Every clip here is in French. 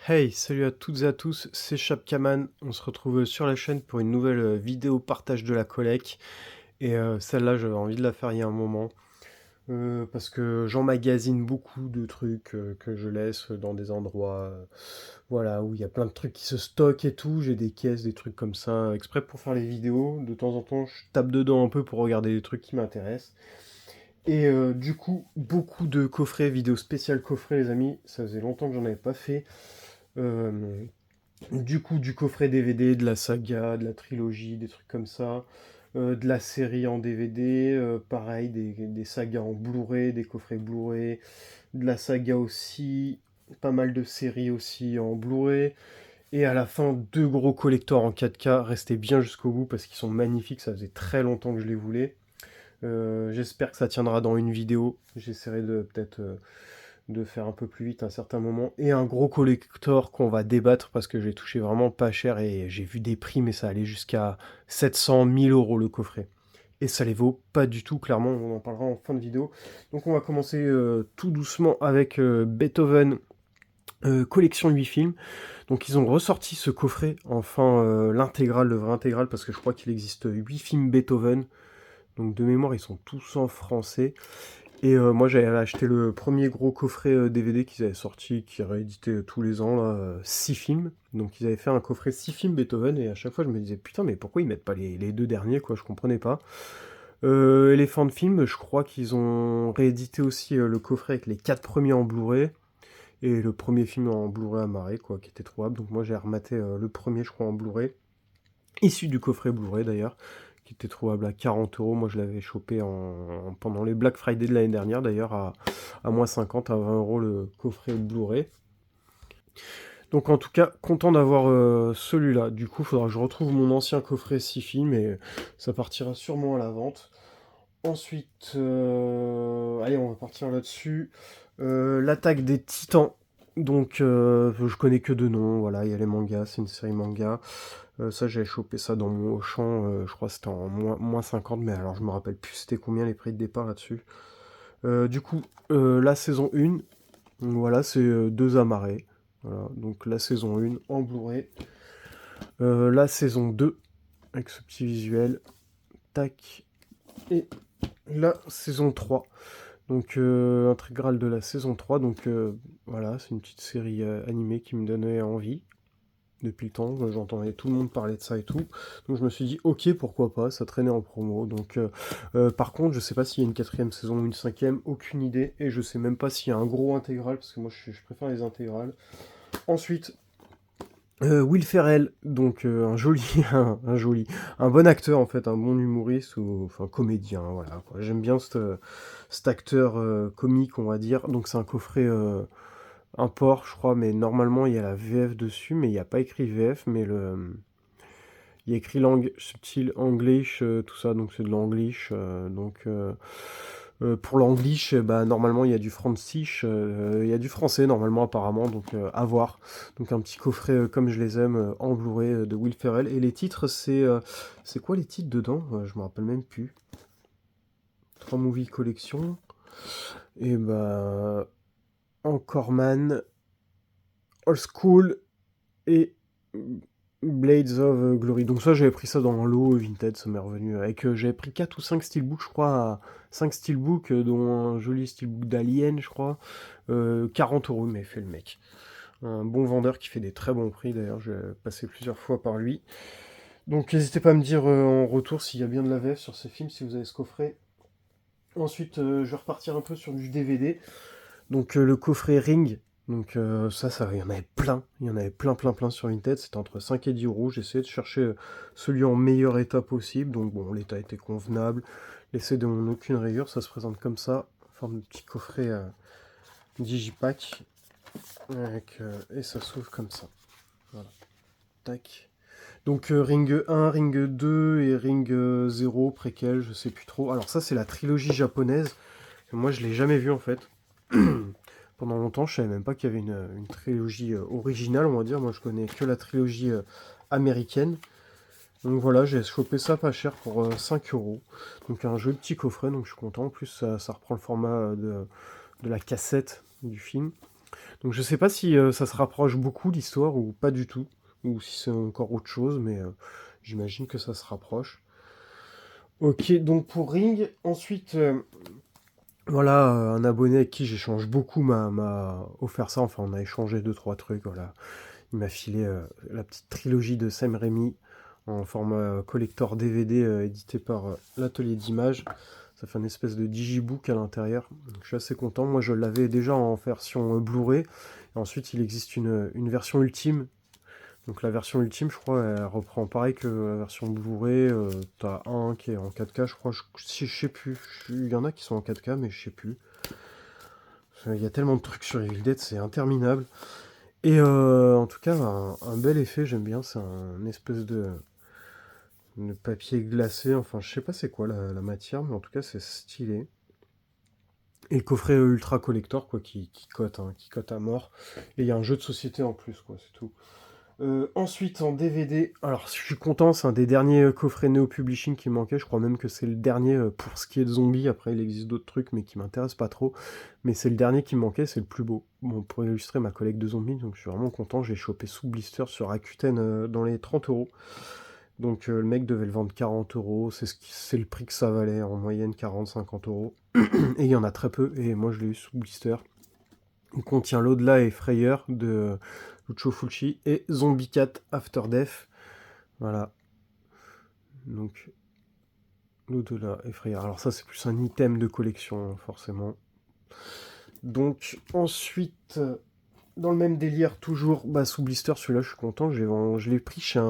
Hey, salut à toutes et à tous, c'est Chapkaman. On se retrouve sur la chaîne pour une nouvelle vidéo partage de la collecte. Et celle-là, j'avais envie de la faire il y a un moment. Parce que j'emmagasine beaucoup de trucs que je laisse dans des endroits voilà, où il y a plein de trucs qui se stockent et tout. J'ai des caisses, des trucs comme ça, exprès pour faire les vidéos. De temps en temps, je tape dedans un peu pour regarder des trucs qui m'intéressent. Et du coup, beaucoup de coffrets, vidéos spéciales coffrets, les amis. Ça faisait longtemps que j'en avais pas fait. Euh, du coup, du coffret DVD, de la saga, de la trilogie, des trucs comme ça. De la série en DVD, pareil, des sagas en Blu-ray, des coffrets Blu-ray, de la saga aussi, pas mal de séries aussi en Blu-ray. Et à la fin, deux gros collectors en 4K. Restez bien jusqu'au bout parce qu'ils sont magnifiques, ça faisait très longtemps que je les voulais. J'espère que ça tiendra dans une vidéo. J'essaierai de peut-être de faire un peu plus vite à un certain moment. Et un gros collector qu'on va débattre parce que j'ai touché vraiment pas cher et j'ai vu des prix, mais ça allait jusqu'à 700 000 € le coffret. Et ça les vaut pas du tout, clairement, on en parlera en fin de vidéo. Donc on va commencer tout doucement avec Beethoven collection 8 films. Donc ils ont ressorti ce coffret, enfin l'intégrale, le vrai intégral, parce que je crois qu'il existe 8 films Beethoven. Donc de mémoire, ils sont tous en français. Et moi, j'avais acheté le premier gros coffret DVD qu'ils avaient sorti, qui réédité tous les ans, là, 6 films. Donc ils avaient fait un coffret 6 films Beethoven, et à chaque fois, je me disais, putain, mais pourquoi ils mettent pas les deux derniers, quoi, je comprenais pas. Elephant Film, je crois qu'ils ont réédité aussi le coffret avec les 4 premiers en Blu-ray, et le premier film en Blu-ray amarré, quoi, qui était trouvable. Donc moi, j'ai rematé le premier, je crois, en Blu-ray, issu du coffret Blu-ray d'ailleurs, qui était trouvable à 40 €. Moi, je l'avais chopé pendant les Black Friday de l'année dernière, d'ailleurs, à moins 50, à 20 € le coffret Blu-ray. Donc, en tout cas, content d'avoir celui-là. Du coup, il faudra que je retrouve mon ancien coffret 6 films et ça partira sûrement à la vente. Ensuite, allez, on va partir là-dessus. L'attaque des Titans. Donc, je connais que deux noms. Voilà, il y a les mangas, c'est une série manga. Ça, j'avais chopé ça dans mon Auchan, je crois que c'était en moins 50, mais alors je me rappelle plus c'était combien les prix de départ là-dessus. Du coup, la saison 1, donc voilà, c'est deux amarrés. Voilà, donc la saison 1 en Blu-ray. La saison 2, avec ce petit visuel. Tac. Et la saison 3. Donc intégrale de la saison 3. Donc voilà, c'est une petite série animée qui me donnait envie depuis le temps, j'entendais tout le monde parler de ça et tout, donc je me suis dit ok pourquoi pas, ça traînait en promo, donc par contre je sais pas s'il y a une quatrième saison ou une cinquième, aucune idée, et je sais même pas s'il y a un gros intégral, parce que moi je préfère les intégrales. Ensuite, Will Ferrell, donc un joli, un joli, un bon acteur en fait, un bon humoriste, ou enfin comédien, voilà, quoi. J'aime bien cet acteur comique on va dire, donc c'est un coffret un port, je crois, mais normalement il y a la VF dessus, mais il n'y a pas écrit VF, mais il y a écrit langue subtil English, tout ça, donc c'est de l'anglish. Pour l'anglish, bah, normalement il y a du francish, il y a du français normalement apparemment, donc à voir. Donc un petit coffret comme je les aime en Blu-ray de Will Ferrell. Et les titres, c'est quoi les titres dedans? Je me rappelle même plus. 3 movie collection. Et bah encore Man, Old School et Blades of Glory. Donc ça, j'avais pris ça dans l'eau, Vinted, ça m'est revenu. J'avais pris 4 ou 5 steelbooks, je crois, 5 steelbooks, dont un joli steelbook d'Alien, je crois. 40 € il m'avait fait le mec. Un bon vendeur qui fait des très bons prix, d'ailleurs, j'ai passé plusieurs fois par lui. Donc n'hésitez pas à me dire en retour s'il y a bien de la VF sur ces films, si vous avez ce coffret. Ensuite, je vais repartir un peu sur du DVD. Donc le coffret Ring, donc ça, il y en avait plein. Il y en avait plein, plein, plein sur Vinted. C'était entre 5 et 10 €. J'ai essayé de chercher celui en meilleur état possible. Donc bon, l'état était convenable. Les CD n'ont aucune rayure. Ça se présente comme ça. En forme de petit coffret digipack. Et ça s'ouvre comme ça. Voilà. Tac. Donc Ring 1, Ring 2 et Ring 0, préquel, je sais plus trop. Alors ça, c'est la trilogie japonaise. Moi, je l'ai jamais vue en fait. Pendant longtemps, je savais même pas qu'il y avait une trilogie originale, on va dire. Moi, je connais que la trilogie américaine. Donc voilà, j'ai chopé ça pas cher pour 5 €. Donc un joli petit coffret, donc je suis content. En plus, ça reprend le format de la cassette du film. Donc je sais pas si ça se rapproche beaucoup l'histoire ou pas du tout, ou si c'est encore autre chose, mais j'imagine que ça se rapproche. Ok, donc pour Ring, ensuite, voilà, un abonné avec qui j'échange beaucoup m'a offert ça, enfin on a échangé deux trois trucs, voilà. Il m'a filé la petite trilogie de Sam Raimi en format collector DVD édité par l'atelier d'images. Ça fait une espèce de digibook à l'intérieur. Donc, je suis assez content. Moi, je l'avais déjà en version Blu-ray. Et ensuite, il existe une version ultime. Donc la version ultime, je crois, elle reprend pareil que la version Blu-ray. T'as un qui est en 4K, je crois. Je sais plus. Il y en a qui sont en 4K, mais je sais plus. Il y a tellement de trucs sur Evil Dead, c'est interminable. Et en tout cas, un bel effet, j'aime bien. C'est un espèce de papier glacé. Enfin, je sais pas c'est quoi la matière, mais en tout cas, c'est stylé. Et le coffret ultra collector, quoi, qui cote à mort. Et il y a un jeu de société en plus, quoi, c'est tout. Ensuite, en DVD, alors je suis content, c'est un des derniers coffrets Neo Publishing qui manquait. Je crois même que c'est le dernier pour ce qui est de zombies. Après, il existe d'autres trucs, mais qui m'intéressent pas trop. Mais c'est le dernier qui me manquait, c'est le plus beau. Bon, pour illustrer ma collecte de zombies, donc je suis vraiment content. J'ai chopé sous blister sur Rakuten dans les 30 €. Donc le mec devait le vendre 40 €. C'est le prix que ça valait, en moyenne 40-50 €. Et il y en a très peu, et moi je l'ai eu sous blister. Il contient l'au-delà et Frayeur de Lucio Fulci et Zombie Cat After Death. Voilà. Donc, l'au-delà et Frayeur. Alors, ça, c'est plus un item de collection, hein, forcément. Donc, ensuite, dans le même délire, toujours sous blister, celui-là, je suis content. Je l'ai pris chez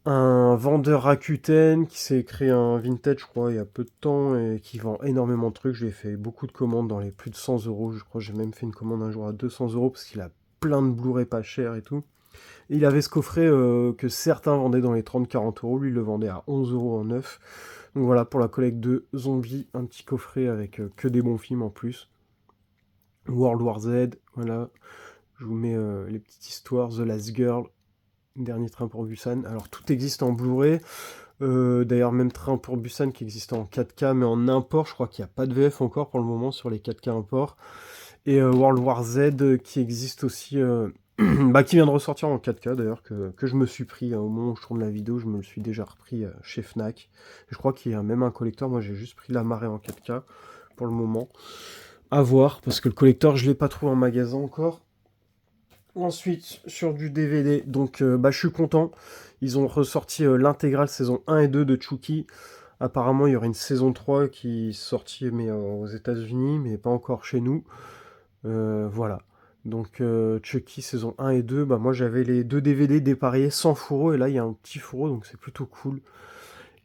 un vendeur Rakuten qui s'est créé un vintage, je crois, il y a peu de temps et qui vend énormément de trucs. Je lui ai fait beaucoup de commandes dans les plus de 100 €. Je crois que j'ai même fait une commande un jour à 200 € parce qu'il a plein de Blu-ray pas cher et tout. Et il avait ce coffret que certains vendaient dans les 30-40 €. Lui, il le vendait à 11 € en neuf. Donc voilà, pour la collecte de zombies, un petit coffret avec que des bons films en plus. World War Z, voilà. Je vous mets les petites histoires. The Last Girl, Dernier train pour Busan. Alors tout existe en Blu-ray. D'ailleurs, même Train pour Busan qui existe en 4K, mais en import. Je crois qu'il n'y a pas de VF encore pour le moment sur les 4K import. Et World War Z qui existe aussi, qui vient de ressortir en 4K d'ailleurs, que je me suis pris au moment où je tourne la vidéo, je me le suis déjà repris chez Fnac. Je crois qu'il y a même un collector, moi j'ai juste pris la marée en 4K pour le moment. À voir, parce que le collector je l'ai pas trouvé en magasin encore. Ensuite, sur du DVD, donc je suis content. Ils ont ressorti l'intégrale saison 1 et 2 de Chucky. Apparemment, il y aurait une saison 3 qui sortit mais, aux États-Unis, mais pas encore chez nous. Voilà. Donc Chucky saison 1 et 2, moi j'avais les deux DVD dépareillés sans fourreau, et là il y a un petit fourreau, donc c'est plutôt cool.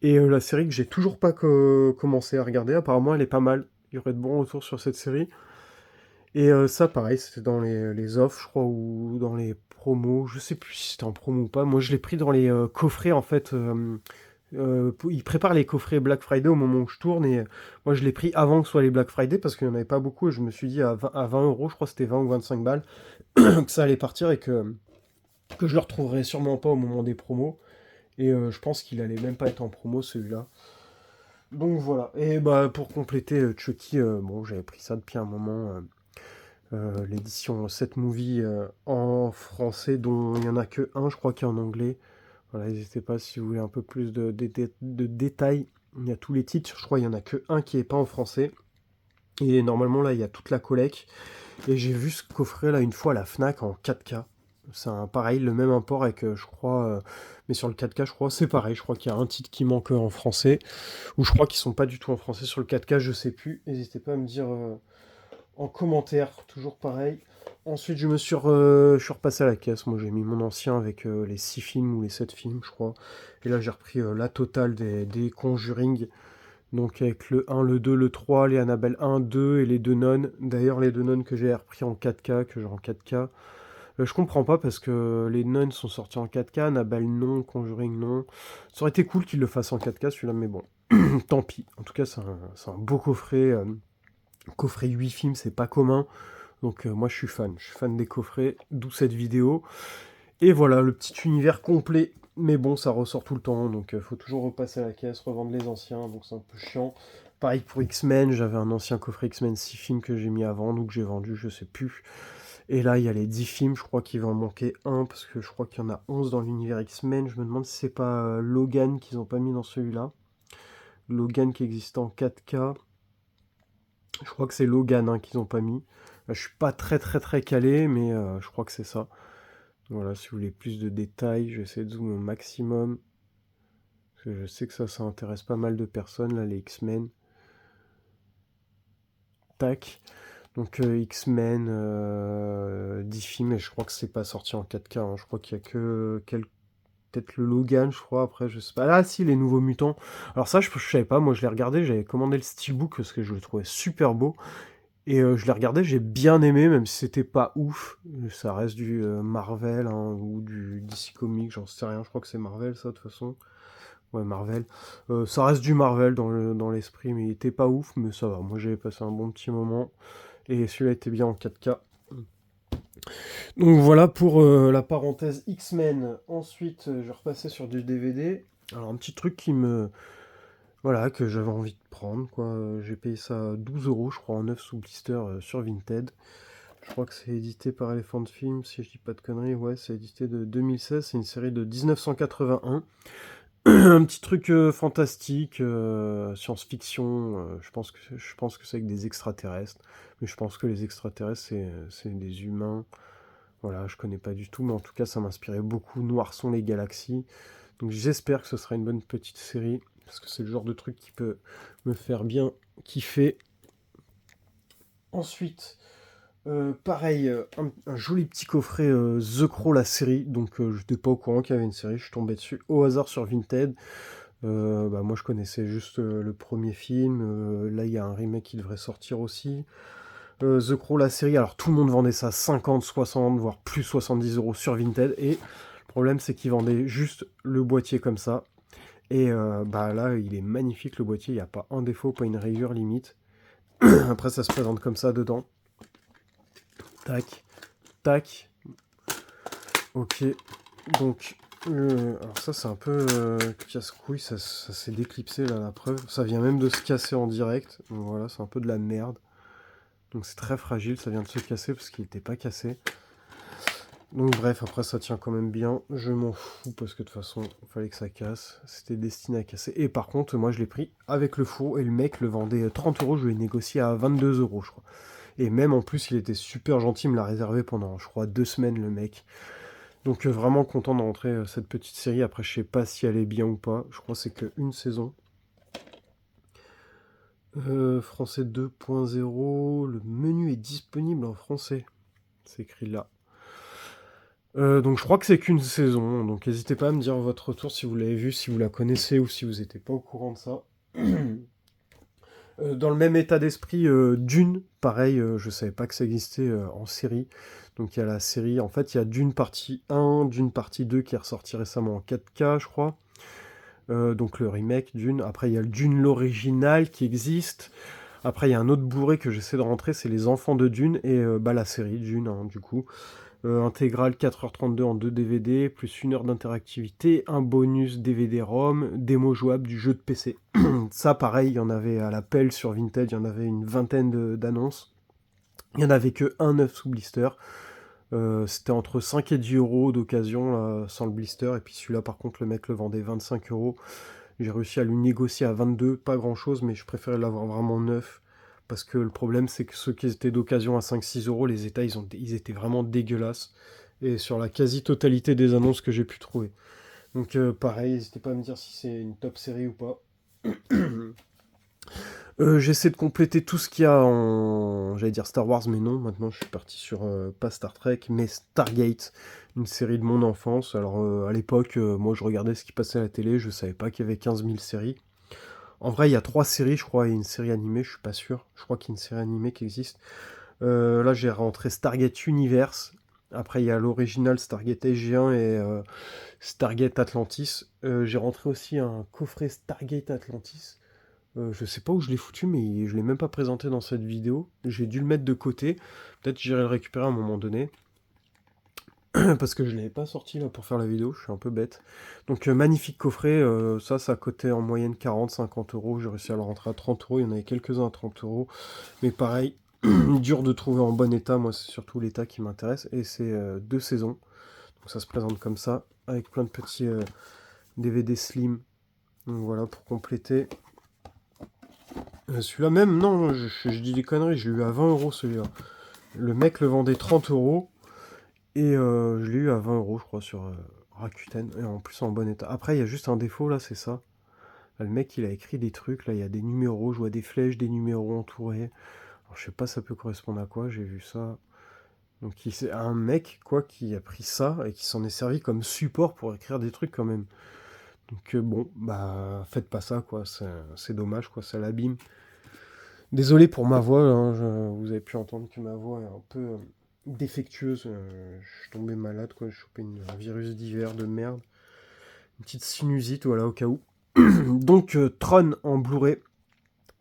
Et la série que j'ai toujours pas commencé à regarder, apparemment elle est pas mal. Il y aurait de bons retours sur cette série. Et ça, pareil, c'était dans les offres, je crois, ou dans les promos. Je sais plus si c'était en promo ou pas. Moi, je l'ai pris dans les coffrets, en fait. Ils préparent les coffrets Black Friday au moment où je tourne. Et moi, je l'ai pris avant que ce soit les Black Friday parce qu'il n'y en avait pas beaucoup. Et je me suis dit à 20 €, je crois que c'était 20 ou 25 balles, que ça allait partir et que je le retrouverais sûrement pas au moment des promos. Et je pense qu'il allait même pas être en promo, celui-là. Donc voilà. Et pour compléter Chucky, bon, j'avais pris ça depuis un moment. L'édition 7 Movie en français, dont il n'y en a que un, je crois, qui est en anglais. Voilà, n'hésitez pas si vous voulez un peu plus de détails. Il y a tous les titres, je crois qu'il n'y en a que un qui n'est pas en français. Et normalement, là, il y a toute la collecte. Et j'ai vu ce coffret là une fois à la Fnac en 4K. C'est pareil, le même import avec, je crois, mais sur le 4K, je crois, c'est pareil. Je crois qu'il y a un titre qui manque en français. Ou je crois qu'ils sont pas du tout en français sur le 4K, je sais plus. N'hésitez pas à me dire en commentaire, toujours pareil. Ensuite, je suis repassé à la caisse. Moi, j'ai mis mon ancien avec les 6 films ou les 7 films, je crois. Et là, j'ai repris la totale des Conjuring. Donc, avec le 1, le 2, le 3, les Annabelle 1, 2 et les deux nonnes. D'ailleurs, les deux nonnes que j'ai repris en 4K, que j'ai en 4K. Je comprends pas parce que les nonnes sont sortis en 4K, Annabelle non, Conjuring non. Ça aurait été cool qu'ils le fassent en 4K celui-là, mais bon, tant pis. En tout cas, c'est un beau coffret. Coffret 8 films, c'est pas commun. Donc moi je suis fan des coffrets, d'où cette vidéo. Et voilà, le petit univers complet. Mais bon, ça ressort tout le temps, donc faut toujours repasser à la caisse, revendre les anciens, donc c'est un peu chiant. Pareil pour X-Men, j'avais un ancien coffret X-Men 6 films que j'ai mis à vendre ou que j'ai vendu, je sais plus. Et là, il y a les 10 films, je crois qu'il va en manquer un, parce que je crois qu'il y en a 11 dans l'univers X-Men. Je me demande si c'est pas Logan qu'ils ont pas mis dans celui-là. Logan qui existait en 4K. Je crois que c'est Logan hein, qu'ils ont pas mis. Je suis pas très calé, mais je crois que c'est ça. Voilà, si vous voulez plus de détails, je vais essayer de zoomer au maximum. Parce que je sais que ça intéresse pas mal de personnes, là, les X-Men. Tac. Donc X-Men, 10 films, et je crois que c'est pas sorti en 4K. Hein. Je crois qu'il y a que peut-être le Logan, je crois, après, je sais pas. Ah si, les Nouveaux Mutants. Alors ça, je savais pas, moi je l'ai regardé, j'avais commandé le steelbook parce que je le trouvais super beau. Et je l'ai regardé, j'ai bien aimé, même si c'était pas ouf. Ça reste du Marvel hein, ou du DC Comics, j'en sais rien. Je crois que c'est Marvel, ça, de toute façon. Ouais, Marvel. Ça reste du Marvel dans l'esprit, mais il était pas ouf, mais ça va. Moi, j'avais passé un bon petit moment. Et celui-là était bien en 4K. Donc voilà pour la parenthèse X-Men. Ensuite, je repassais sur du DVD. Alors, un petit truc qui me... Voilà, que j'avais envie de prendre, quoi. J'ai payé ça 12 euros, je crois, en 9 sous blister sur Vinted. Je crois que c'est édité par Elephant Film, si je dis pas de conneries. Ouais, c'est édité de 2016. C'est une série de 1981. Un petit truc fantastique, science-fiction. Je pense que c'est avec des extraterrestres. Mais je pense que les extraterrestres, c'est des humains. Voilà, je connais pas du tout, mais en tout cas, ça m'inspirait beaucoup. Noirs sont les galaxies. Donc j'espère que ce sera une bonne petite série, parce que c'est le genre de truc qui peut me faire bien kiffer. Ensuite, pareil, un joli petit coffret The Crow, la série. Donc je n'étais pas au courant qu'il y avait une série, je suis tombé dessus au hasard sur Vinted. Moi je connaissais juste le premier film, là il y a un remake qui devrait sortir aussi. The Crow, la série, alors tout le monde vendait ça 50, 60, voire plus 70 euros sur Vinted, et le problème c'est qu'ils vendaient juste le boîtier comme ça. Et là il est magnifique le boîtier, il n'y a pas un défaut, pas une rayure limite. Après ça se présente comme ça dedans. Tac, tac. Ok, donc alors ça c'est un peu casse-couille, ça s'est déclipsé là la preuve. Ça vient même de se casser en direct, donc voilà, c'est un peu de la merde. Donc c'est très fragile, ça vient de se casser parce qu'il n'était pas cassé. Donc bref, après ça tient quand même bien. Je m'en fous parce que de toute façon, il fallait que ça casse. C'était destiné à casser. Et par contre, moi je l'ai pris avec le four et le mec le vendait 30 euros. Je l'ai négocié à 22 euros, je crois. Et même en plus, il était super gentil, il me l'a réservé pendant, je crois, 2 semaines, le mec. Donc vraiment content de rentrer cette petite série. Après, je sais pas si elle est bien ou pas. Je crois que c'est qu'une saison. Français 2.0. Le menu est disponible en français. C'est écrit là. Donc je crois que c'est qu'une saison, donc n'hésitez pas à me dire votre retour si vous l'avez vu, si vous la connaissez ou si vous n'étiez pas au courant de ça. Dans le même état d'esprit, Dune, pareil, je savais pas que ça existait en série. Donc il y a la série, en fait il y a Dune partie 1, Dune partie 2 qui est ressorti récemment en 4K je crois. Donc le remake Dune, après il y a le Dune l'original qui existe. Après il y a un autre bourré que j'essaie de rentrer, c'est les enfants de Dune et la série Dune hein, du coup. Intégrale 4h32 en 2 DVD, plus 1 heure d'interactivité, un bonus DVD-ROM, démo jouable du jeu de PC. Ça, pareil, il y en avait à la pelle sur Vinted, il y en avait une vingtaine d'annonces. Il n'y en avait que un 9 sous blister. C'était entre 5 et 10 euros d'occasion sans le blister. Et puis celui-là, par contre, le mec le vendait 25 euros. J'ai réussi à lui négocier à 22, pas grand-chose, mais je préférais l'avoir vraiment neuf. Parce que le problème, c'est que ceux qui étaient d'occasion à 5-6 euros, les états, ils étaient vraiment dégueulasses. Et sur la quasi-totalité des annonces que j'ai pu trouver. Donc pareil, n'hésitez pas à me dire si c'est une top série ou pas. J'essaie de compléter tout ce qu'il y a en... J'allais dire Star Wars, mais non. Maintenant, je suis parti sur, pas Star Trek, mais Stargate. Une série de mon enfance. Alors, à l'époque, moi, je regardais ce qui passait à la télé. Je savais pas qu'il y avait 15 000 séries. En vrai, il y a 3 séries, je crois, et une série animée, je suis pas sûr. Je crois qu'il y a une série animée qui existe. Là, j'ai rentré Stargate Universe. Après, il y a l'original Stargate SG1 et Stargate Atlantis. J'ai rentré aussi un coffret Stargate Atlantis. Je sais pas où je l'ai foutu, mais je l'ai même pas présenté dans cette vidéo. J'ai dû le mettre de côté. Peut-être j'irai le récupérer à un moment donné. parce que je l'avais pas sorti là pour faire la vidéo, je suis un peu bête. Donc magnifique coffret, ça coûtait en moyenne 40-50 euros, j'ai réussi à le rentrer à 30 euros, il y en avait quelques-uns à 30 euros, mais pareil, dur de trouver en bon état, moi c'est surtout l'état qui m'intéresse, et c'est 2 saisons, donc ça se présente comme ça, avec plein de petits DVD slim, donc voilà, pour compléter. Celui-là même, non, je dis des conneries, je l'ai eu à 20 euros celui-là. Le mec le vendait 30 euros, et je l'ai eu à 20 euros, je crois, sur Rakuten, et en plus en bon état. Après, il y a juste un défaut, là, c'est ça. Là, le mec, il a écrit des trucs, là, il y a des numéros, je vois des flèches, des numéros entourés. Alors, je sais pas, ça peut correspondre à quoi, j'ai vu ça. Donc, c'est un mec, quoi, qui a pris ça et qui s'en est servi comme support pour écrire des trucs, quand même. Donc, bon, bah, faites pas ça, quoi, c'est dommage, quoi, ça l'abîme. Désolé pour ma voix, hein, vous avez pu entendre que ma voix est un peu défectueuse. Je suis tombé malade, quoi. J'ai chopé un virus d'hiver de merde. Une petite sinusite, voilà, au cas où. Donc, Tron en Blu-ray.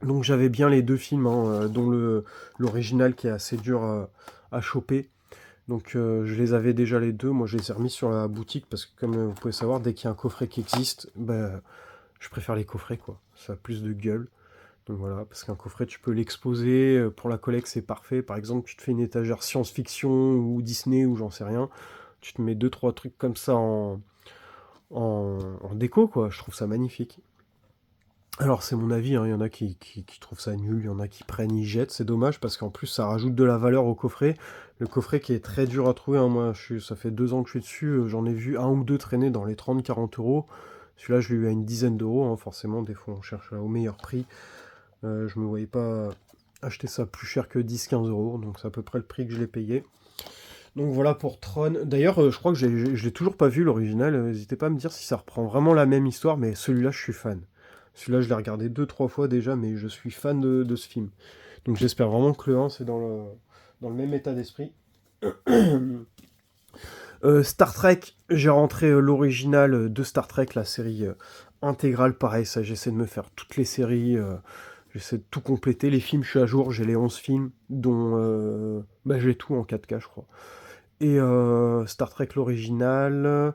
Donc, j'avais bien les 2 films, hein, dont l'original qui est assez dur à choper. Donc, je les avais déjà les 2. Moi, je les ai remis sur la boutique parce que, comme vous pouvez savoir, dès qu'il y a un coffret qui existe, bah, je préfère les coffrets, quoi. Ça a plus de gueule. Donc voilà, parce qu'un coffret, tu peux l'exposer, pour la collecte, c'est parfait. Par exemple, tu te fais une étagère science-fiction ou Disney ou j'en sais rien, tu te mets deux trois trucs comme ça en déco, quoi. Je trouve ça magnifique. Alors c'est mon avis, hein, il y en a qui trouvent ça nul, il y en a qui prennent, ils jettent, c'est dommage parce qu'en plus ça rajoute de la valeur au coffret. Le coffret qui est très dur à trouver, hein, moi ça fait 2 ans que je suis dessus, j'en ai vu un ou deux traîner dans les 30-40 euros. Celui-là je l'ai eu à une dizaine d'euros, hein, forcément, des fois on cherche au meilleur prix. Je me voyais pas acheter ça plus cher que 10-15 euros, donc c'est à peu près le prix que je l'ai payé. Donc voilà pour Tron. D'ailleurs, je crois que je l'ai toujours pas vu l'original. N'hésitez pas à me dire si ça reprend vraiment la même histoire, mais celui-là, je suis fan. Celui-là, je l'ai regardé 2-3 fois déjà, mais je suis fan de ce film. Donc j'espère vraiment que le 1, c'est dans le même état d'esprit. Star Trek, j'ai rentré l'original de Star Trek, la série intégrale. Pareil, ça, j'essaie de me faire toutes les séries. J'essaie de tout compléter. Les films, je suis à jour. J'ai les 11 films, dont bah, j'ai tout en 4K, je crois. Et Star Trek l'original.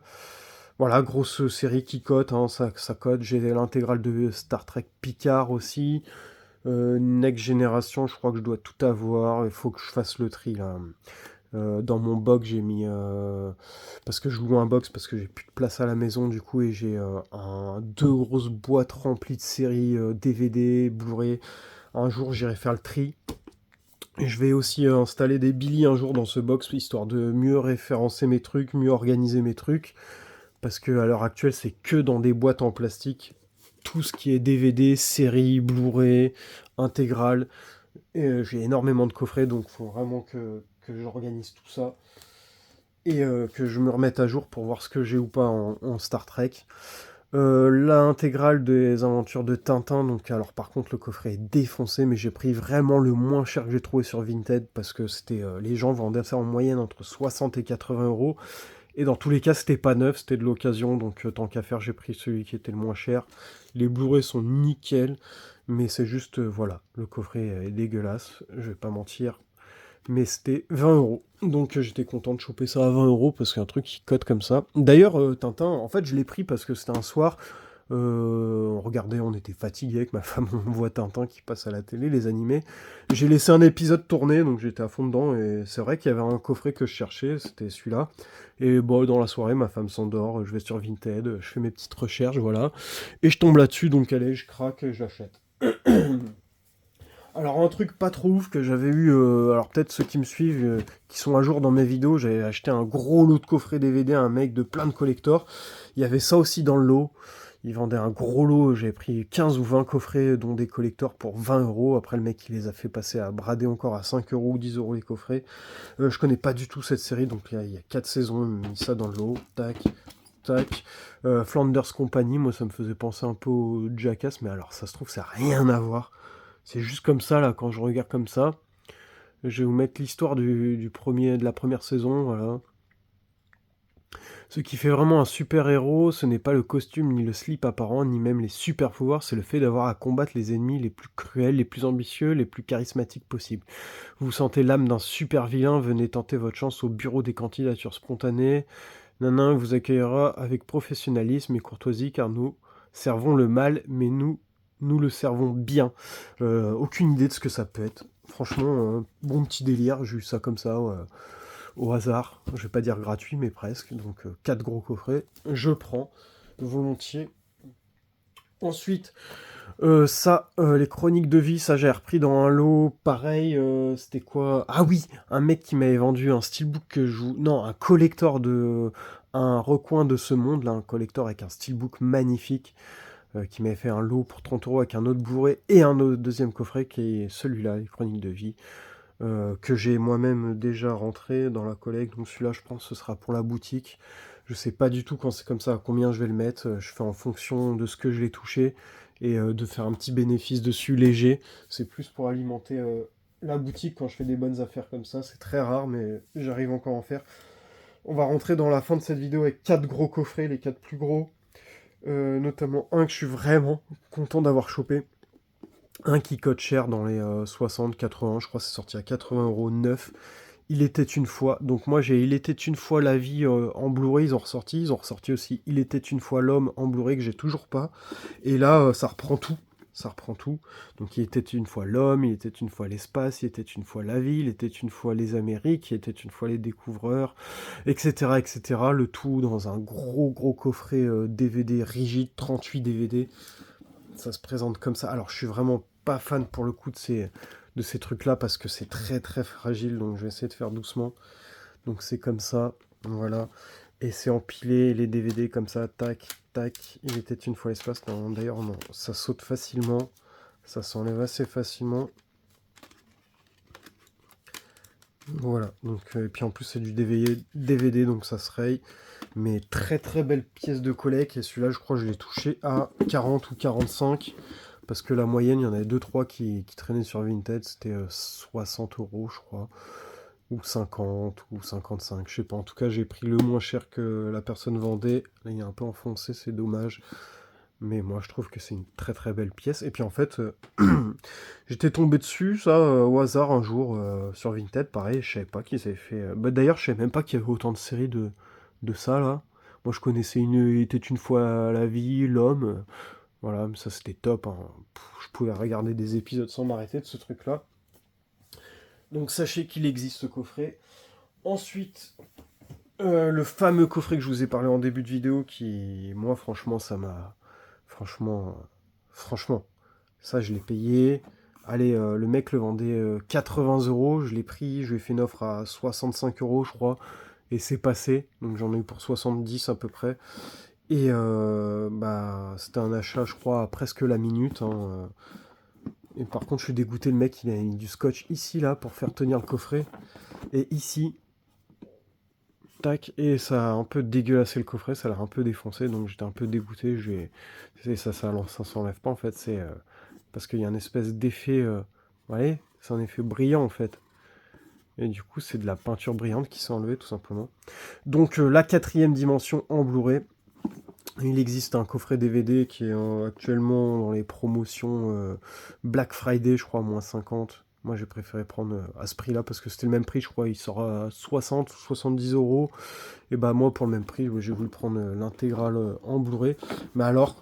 Voilà, grosse série qui cote, hein, ça cote. J'ai l'intégrale de Star Trek Picard aussi. Next Generation, je crois que je dois tout avoir. Il faut que je fasse le tri là. Dans mon box, j'ai mis. Parce que je loue un box, parce que j'ai plus de place à la maison du coup, et j'ai deux grosses boîtes remplies de séries DVD, Blu-ray. Un jour, j'irai faire le tri. Et je vais aussi installer des Billy un jour dans ce box, histoire de mieux référencer mes trucs, mieux organiser mes trucs. Parce que à l'heure actuelle, c'est que dans des boîtes en plastique. Tout ce qui est DVD, série, Blu-ray, intégrale. Et j'ai énormément de coffrets, donc il faut vraiment que j'organise tout ça. Et que je me remette à jour pour voir ce que j'ai ou pas en Star Trek. L'intégrale des aventures de Tintin, donc alors par contre le coffret est défoncé, mais j'ai pris vraiment le moins cher que j'ai trouvé sur Vinted parce que c'était les gens vendaient ça en moyenne entre 60 et 80 euros. Et dans tous les cas, c'était pas neuf, c'était de l'occasion, donc tant qu'à faire, j'ai pris celui qui était le moins cher. Les Blu-ray sont nickel, mais c'est juste, voilà, le coffret est dégueulasse, je vais pas mentir. Mais c'était 20 euros. Donc j'étais content de choper ça à 20 euros parce qu'un truc qui cote comme ça. D'ailleurs, Tintin, en fait, je l'ai pris parce que c'était un soir. On regardait, on était fatigué avec ma femme, on voit Tintin qui passe à la télé, les animés. J'ai laissé un épisode tourner, donc j'étais à fond dedans, et c'est vrai qu'il y avait un coffret que je cherchais, c'était celui-là. Et bon, dans la soirée, ma femme s'endort, je vais sur Vinted, je fais mes petites recherches, voilà. Et je tombe là-dessus, donc allez, je craque, je l'achète. Alors un truc pas trop ouf que j'avais eu, alors peut-être ceux qui me suivent, qui sont à jour dans mes vidéos, j'avais acheté un gros lot de coffrets DVD à un mec de plein de collectors. Il y avait ça aussi dans le lot. Il vendait un gros lot, j'ai pris 15 ou 20 coffrets dont des collecteurs pour 20 euros. Après le mec il les a fait passer à brader encore à 5 euros ou 10 euros les coffrets. Je connais pas du tout cette série, donc il y a 4 saisons, il m'a mis ça dans le lot. Tac, tac. Flanders Company, moi ça me faisait penser un peu au Jackass, mais alors ça se trouve ça n'a rien à voir. C'est juste comme ça, là, quand je regarde comme ça. Je vais vous mettre l'histoire de la première saison, voilà. Ce qui fait vraiment un super-héros, ce n'est pas le costume ni le slip apparent, ni même les super-pouvoirs, c'est le fait d'avoir à combattre les ennemis les plus cruels, les plus ambitieux, les plus charismatiques possibles. Vous sentez l'âme d'un super-vilain, venez tenter votre chance au bureau des candidatures spontanées. Nanin vous accueillera avec professionnalisme et courtoisie, car nous servons le mal, mais nous le servons bien. Aucune idée de ce que ça peut être. Franchement, bon petit délire, j'ai eu ça comme ça, ouais, au hasard. Je vais pas dire gratuit, mais presque. Donc 4 gros coffrets, je prends volontiers. Ensuite, les chroniques de vie, ça j'ai repris dans un lot, pareil, c'était quoi? Ah oui, un mec qui m'avait vendu un steelbook que je... Non, un collector de... Un recoin de ce monde, là, un collector avec un steelbook magnifique, qui m'avait fait un lot pour 30 € avec un autre bourré et un autre deuxième coffret qui est celui-là, les chroniques de vie, que j'ai moi-même déjà rentré dans la collecte. Donc celui-là, je pense, ce sera pour la boutique. Je sais pas du tout quand c'est comme ça à combien je vais le mettre. Je fais en fonction de ce que je l'ai touché et de faire un petit bénéfice dessus léger. C'est plus pour alimenter la boutique quand je fais des bonnes affaires comme ça. C'est très rare, mais j'arrive encore à en faire. On va rentrer dans la fin de cette vidéo avec 4 gros coffrets, les 4 plus gros. Notamment un que je suis vraiment content d'avoir chopé. Un qui coûte cher dans les 60-80, je crois que c'est sorti à 80 € neuf. Il était une fois, donc moi j'ai Il était une fois la vie en Blu-ray, ils ont ressorti aussi Il était une fois l'homme en Blu-ray que j'ai toujours pas. Et là ça reprend tout. Donc il était une fois l'homme, il était une fois l'espace, il était une fois la vie, il était une fois les Amériques, il était une fois les découvreurs, etc. etc. Le tout dans un gros coffret DVD rigide, 38 DVD. Ça se présente comme ça. Alors je suis vraiment pas fan pour le coup de ces trucs-là parce que c'est très fragile, donc je vais essayer de faire doucement. Donc c'est comme ça, voilà. Et c'est empilé, les DVD comme ça, tac, tac. Il était une fois l'espace. Non, d'ailleurs non, ça saute facilement, ça s'enlève assez facilement. Voilà, donc et puis en plus c'est du DVD, donc ça se raye. Mais très belle pièce de collecte, et celui-là je crois que je l'ai touché à 40 ou 45, parce que la moyenne, il y en avait 2-3 qui traînaient sur Vinted, c'était 60 € je crois, ou 50, ou 55, je sais pas, en tout cas j'ai pris le moins cher que la personne vendait. Là il est un peu enfoncé, c'est dommage. Mais moi, je trouve que c'est une très belle pièce. Et puis en fait, j'étais tombé dessus, ça, au hasard un jour, sur Vinted, pareil, je savais pas qu'ils avaient fait... Bah, d'ailleurs, je savais même pas qu'il y avait autant de séries de ça, là. Moi, je connaissais Il était une fois la vie, l'homme. Voilà, mais ça, c'était top, hein. Je pouvais regarder des épisodes sans m'arrêter de ce truc-là. Donc, sachez qu'il existe ce coffret. Ensuite, le fameux coffret que je vous ai parlé en début de vidéo, qui, moi, franchement, ça m'a... Franchement, ça je l'ai payé. Allez, le mec le vendait 80 €, je l'ai pris, je lui ai fait une offre à 65 € je crois, et c'est passé, donc j'en ai eu pour 70 à peu près. Et bah c'était un achat je crois à presque la minute, hein. Et par contre je suis dégoûté, le mec il a mis du scotch ici là pour faire tenir le coffret, et ici, tac, et ça a un peu dégueulassé le coffret, ça l'a un peu défoncé, donc j'étais un peu dégoûté. Ça s'enlève pas en fait, c'est parce qu'il y a une espèce d'effet, vous voyez, c'est un effet brillant en fait. Et du coup, c'est de la peinture brillante qui s'est enlevée tout simplement. Donc la 4e dimension en Blu-ray. Il existe un coffret DVD qui est actuellement dans les promotions Black Friday, je crois, moins 50. Moi, j'ai préféré prendre à ce prix-là parce que c'était le même prix, je crois. Il sort à 60 ou 70 €. Et bah, moi, pour le même prix, j'ai voulu prendre l'intégrale en Blu-ray. Mais alors,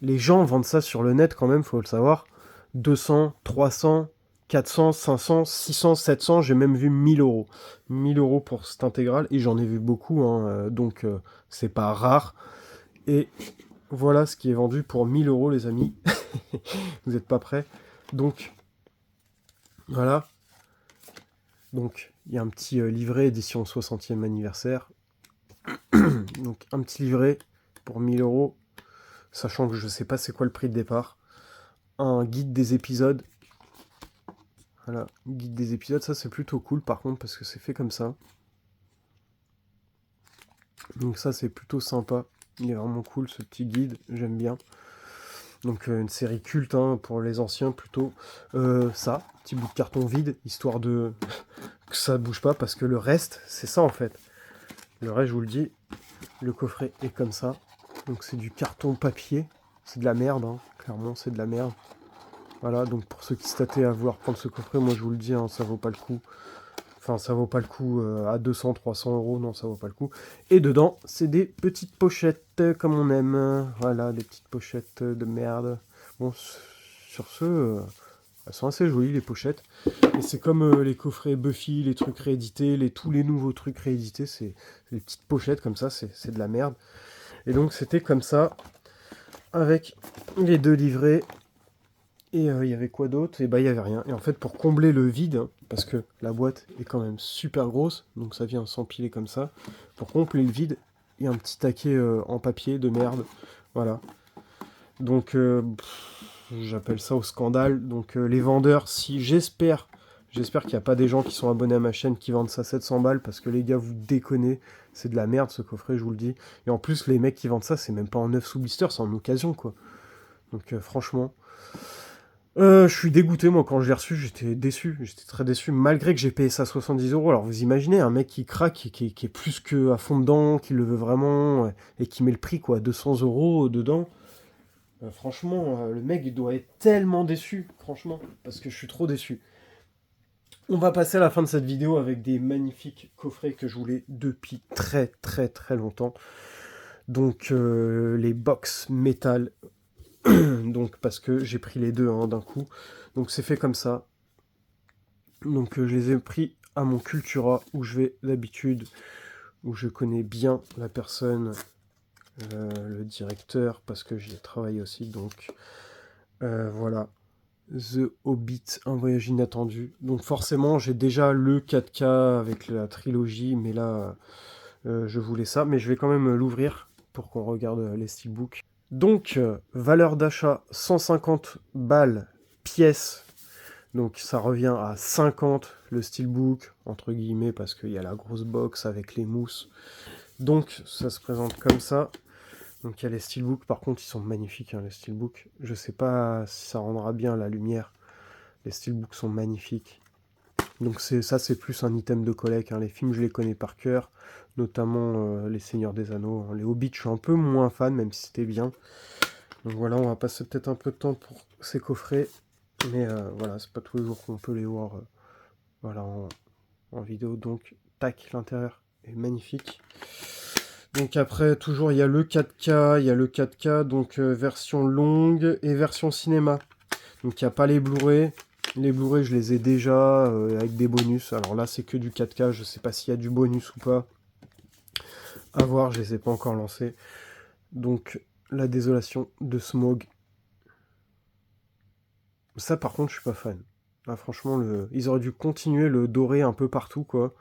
les gens vendent ça sur le net quand même, faut le savoir. 200, 300, 400, 500, 600, 700, j'ai même vu 1000 €. 1000 € pour cette intégrale, et j'en ai vu beaucoup, hein, donc c'est pas rare. Et voilà ce qui est vendu pour 1000 €, les amis. Vous n'êtes pas prêts? Donc, voilà. Donc, il y a un petit livret édition 60e anniversaire. Donc, un petit livret pour 1000 €, sachant que je sais pas c'est quoi le prix de départ. Un guide des épisodes. Voilà, guide des épisodes, ça c'est plutôt cool par contre parce que c'est fait comme ça. Donc ça c'est plutôt sympa. Il est vraiment cool ce petit guide, j'aime bien. Donc une série culte, hein, pour les anciens plutôt. Ça, petit bout de carton vide, histoire de que ça bouge pas, parce que le reste, c'est ça en fait. Le reste, je vous le dis, Le coffret est comme ça. Donc c'est du carton papier. C'est de la merde, hein. Clairement c'est de la merde. Voilà, donc pour ceux qui se tâtaient à vouloir prendre ce coffret, moi je vous le dis, hein, ça vaut pas le coup. Enfin, ça vaut pas le coup à 200, 300 euros, non, ça vaut pas le coup. Et dedans, c'est des petites pochettes comme on aime. Voilà, des petites pochettes de merde. Bon, sur ce, elles sont assez jolies les pochettes. Et c'est comme les coffrets Buffy, les trucs réédités, tous les nouveaux trucs réédités, c'est des petites pochettes comme ça, c'est de la merde. Et donc c'était comme ça, avec les deux livrets. Et il y avait quoi d'autre? Et bah il y avait rien. Et en fait pour combler le vide, hein, parce que la boîte est quand même super grosse, donc ça vient s'empiler comme ça, pour combler le vide, il y a un petit taquet en papier de merde. Voilà. Donc j'appelle ça au scandale. Donc les vendeurs, si j'espère qu'il n'y a pas des gens qui sont abonnés à ma chaîne qui vendent ça 700 balles, parce que les gars vous déconnez, c'est de la merde ce coffret, je vous le dis. Et en plus les mecs qui vendent ça, c'est même pas en neuf sous blister, c'est en occasion quoi. Donc franchement... je suis dégoûté, moi, quand je l'ai reçu, j'étais déçu, j'étais très déçu, malgré que j'ai payé ça 70 euros. Alors vous imaginez, un mec qui craque, qui est plus que à fond dedans, qui le veut vraiment, et qui met le prix, quoi, 200 euros dedans. Franchement, le mec il doit être tellement déçu, franchement, parce que je suis trop déçu. On va passer à la fin de cette vidéo avec des magnifiques coffrets que je voulais depuis très très très longtemps. Donc les box métal. Donc parce que j'ai pris les deux hein, d'un coup. Donc c'est fait comme ça. Donc je les ai pris à mon Cultura où je vais d'habitude, où je connais bien la personne, le directeur, parce que j'y ai travaillé aussi. Donc voilà, The Hobbit, un voyage inattendu. Donc forcément j'ai déjà le 4K avec la trilogie, mais là je voulais ça. Mais je vais quand même l'ouvrir pour qu'on regarde les steelbooks. Donc valeur d'achat 150 balles pièce. Donc ça revient à 50 le steelbook, entre guillemets, parce qu'il y a la grosse box avec les mousses. Donc ça se présente comme ça. Donc il y a les steelbooks, par contre ils sont magnifiques hein, les steelbooks. Je sais pas si ça rendra bien la lumière. Les steelbooks sont magnifiques. Donc ça c'est plus un item de collecte. Hein. Les films je les connais par cœur, notamment Les Seigneurs des Anneaux. Hein. Les Hobbits je suis un peu moins fan, même si c'était bien. Donc voilà, on va passer peut-être un peu de temps pour ces coffrets. Mais voilà, c'est pas tous les jours qu'on peut les voir voilà, en vidéo. Donc, tac, l'intérieur est magnifique. Donc après, toujours, il y a le 4K, donc version longue et version cinéma. Donc il n'y a pas les Blu-ray. Les Blu-ray, je les ai déjà avec des bonus. Alors là, c'est que du 4K. Je sais pas s'il y a du bonus ou pas. À voir, je les ai pas encore lancés. Donc, la désolation de Smaug. Ça, par contre, je suis pas fan. Ah, franchement, ils auraient dû continuer le doré un peu partout, quoi.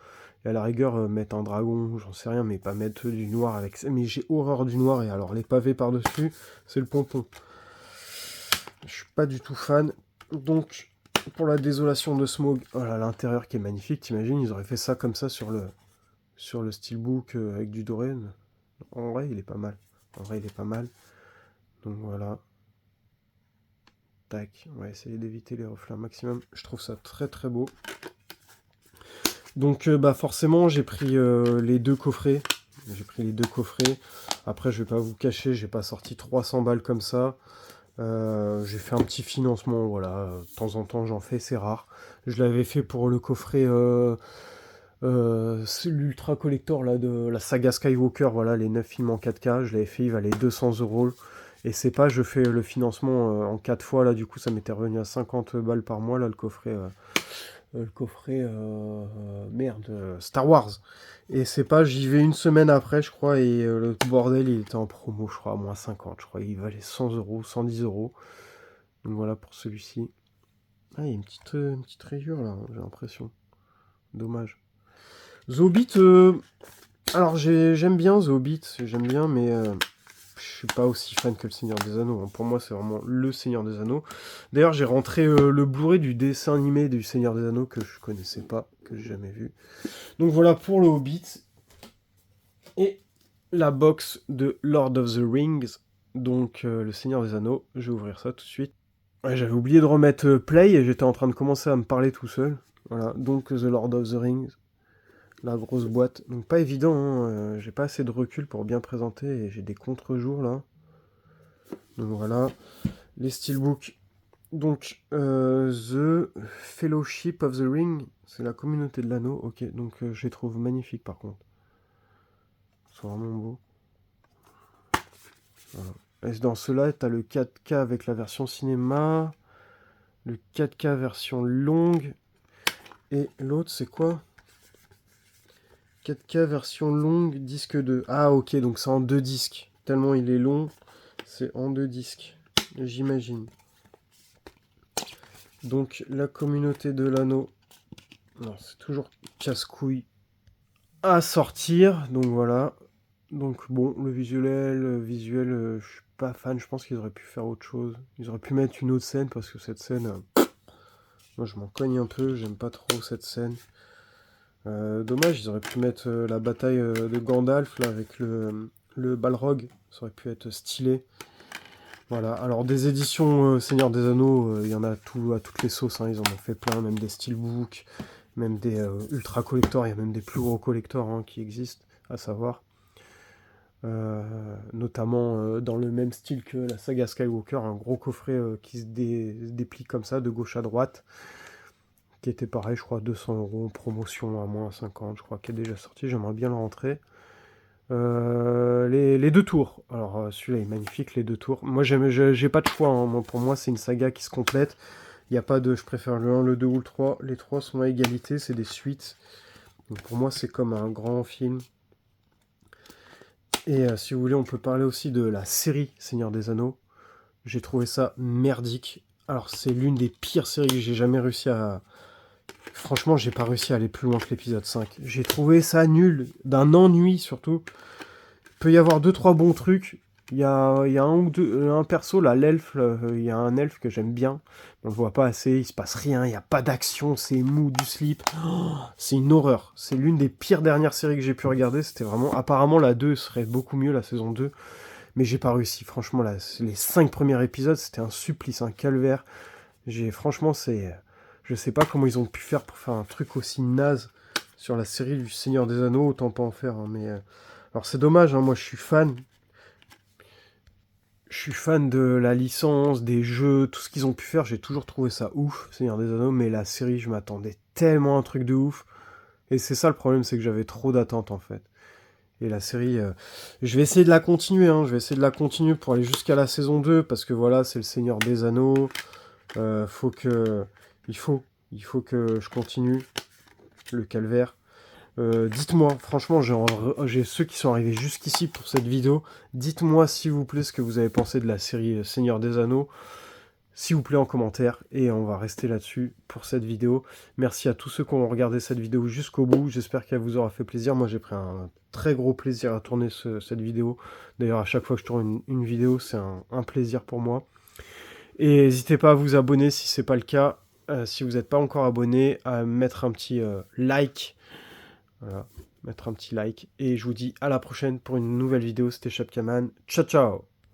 Et à la rigueur, mettre un dragon, j'en sais rien, mais pas mettre du noir avec ça. Mais j'ai horreur du noir, et alors les pavés par-dessus, c'est le pompon. Je suis pas du tout fan. Donc, pour la désolation de Smaug, voilà, l'intérieur qui est magnifique, t'imagines, ils auraient fait ça comme ça sur le steelbook avec du doré. En vrai, il est pas mal. En vrai, il est pas mal. Donc voilà. Tac, on va essayer d'éviter les reflets un maximum. Je trouve ça très très beau. Donc bah forcément j'ai pris les deux coffrets. Après je vais pas vous cacher, j'ai pas sorti 300 balles comme ça. J'ai fait un petit financement, voilà. De temps en temps j'en fais, c'est rare. Je l'avais fait pour le coffret l'Ultra Collector là, de la saga Skywalker, voilà, les 9 films en 4K. Je l'avais fait, il valait 200 euros. Et c'est pas, je fais le financement en 4 fois, là, du coup, ça m'était revenu à 50 balles par mois, là, le coffret, merde, Star Wars. Et c'est pas, j'y vais une semaine après, je crois, et le bordel, il était en promo, je crois, à moins 50, je crois, il valait 100 euros, 110 euros. Donc voilà pour celui-ci. Ah, il y a une petite rayure, là, j'ai l'impression. Dommage. The Hobbit, alors j'aime bien The Hobbit, j'aime bien, mais je suis pas aussi fan que le Seigneur des Anneaux. Hein. Pour moi, c'est vraiment le Seigneur des Anneaux. D'ailleurs, j'ai rentré le Blu-ray du dessin animé du Seigneur des Anneaux que je connaissais pas, que j'ai jamais vu. Donc voilà pour le Hobbit. Et la box de Lord of the Rings, donc le Seigneur des Anneaux. Je vais ouvrir ça tout de suite. Ouais, j'avais oublié de remettre Play et j'étais en train de commencer à me parler tout seul. Voilà, donc The Lord of the Rings. la grosse boîte. Donc pas évident, hein, j'ai pas assez de recul pour bien présenter et j'ai des contre-jours là. Donc voilà, les steelbooks. Donc The Fellowship of the Ring, c'est la communauté de l'anneau. Ok, donc je les trouve magnifiques par contre. Ils sont vraiment beaux. Voilà. Et dans ceux-là, tu as le 4K avec la version cinéma, le 4K version longue, et l'autre c'est quoi? 4K version longue, disque 2. Ah ok, donc c'est en deux disques. Tellement il est long, c'est en deux disques, j'imagine. Donc la communauté de l'anneau, non, c'est toujours casse-couille à sortir, donc voilà. Donc bon, le visuel, je suis pas fan, je pense qu'ils auraient pu faire autre chose. Ils auraient pu mettre une autre scène, parce que cette scène, moi je m'en cogne un peu, j'aime pas trop cette scène. Dommage, ils auraient pu mettre la bataille de Gandalf, là, avec le Balrog, ça aurait pu être stylé. Voilà, alors des éditions Seigneur des Anneaux, il y en a tout, à toutes les sauces, hein, ils en ont fait plein, même des steelbooks, même des ultra collectors, il y a même des plus gros collectors hein, qui existent, à savoir. Notamment dans le même style que la saga Skywalker, un gros coffret qui se déplie comme ça, de gauche à droite, qui était pareil, je crois, 200 € en promotion à moins 50, je crois, qui est déjà sorti, j'aimerais bien le rentrer. Les deux tours, alors celui-là est magnifique, les deux tours. Moi, j'ai pas de choix, hein. Pour moi, c'est une saga qui se complète. Il n'y a pas de je préfère le 1, le 2 ou le 3. Les trois sont à égalité, c'est des suites. Donc pour moi, c'est comme un grand film. Et si vous voulez, on peut parler aussi de la série Seigneur des Anneaux. J'ai trouvé ça merdique. Alors, c'est l'une des pires séries que j'ai jamais réussi à... Franchement, j'ai pas réussi à aller plus loin que l'épisode 5. J'ai trouvé ça nul, d'un ennui surtout. Il peut y avoir 2-3 bons trucs. Il y a un ou deux, un perso, là, l'elfe, il y a un elfe que j'aime bien. On le voit pas assez, il se passe rien, il n'y a pas d'action, c'est mou, du slip. Oh, c'est une horreur. C'est l'une des pires dernières séries que j'ai pu regarder. C'était vraiment... Apparemment, la 2 serait beaucoup mieux, la saison 2. Mais j'ai pas réussi. Franchement, là, les 5 premiers épisodes, c'était un supplice, un calvaire. Franchement, c'est... Je sais pas comment ils ont pu faire pour faire un truc aussi naze sur la série du Seigneur des Anneaux. Autant pas en faire, hein, mais... Alors c'est dommage, hein, moi je suis fan. Je suis fan de la licence, des jeux, tout ce qu'ils ont pu faire. J'ai toujours trouvé ça ouf, Seigneur des Anneaux. Mais la série, je m'attendais tellement à un truc de ouf. Et c'est ça le problème, c'est que j'avais trop d'attentes en fait. Et la série, je vais essayer de la continuer, hein. Je vais essayer de la continuer pour aller jusqu'à la saison 2, parce que voilà, c'est le Seigneur des Anneaux. Faut que... Il faut que je continue le calvaire. Dites-moi, franchement, j'ai ceux qui sont arrivés jusqu'ici pour cette vidéo. Dites-moi, s'il vous plaît, ce que vous avez pensé de la série Seigneur des Anneaux. S'il vous plaît, en commentaire. Et on va rester là-dessus pour cette vidéo. Merci à tous ceux qui ont regardé cette vidéo jusqu'au bout. J'espère qu'elle vous aura fait plaisir. Moi, j'ai pris un très gros plaisir à tourner cette vidéo. D'ailleurs, à chaque fois que je tourne une vidéo, c'est un plaisir pour moi. Et n'hésitez pas à vous abonner si ce n'est pas le cas. Si vous n'êtes pas encore abonné, à mettre un petit like. Voilà, mettre un petit like. Et je vous dis à la prochaine pour une nouvelle vidéo. C'était Chapkaman. Ciao, ciao!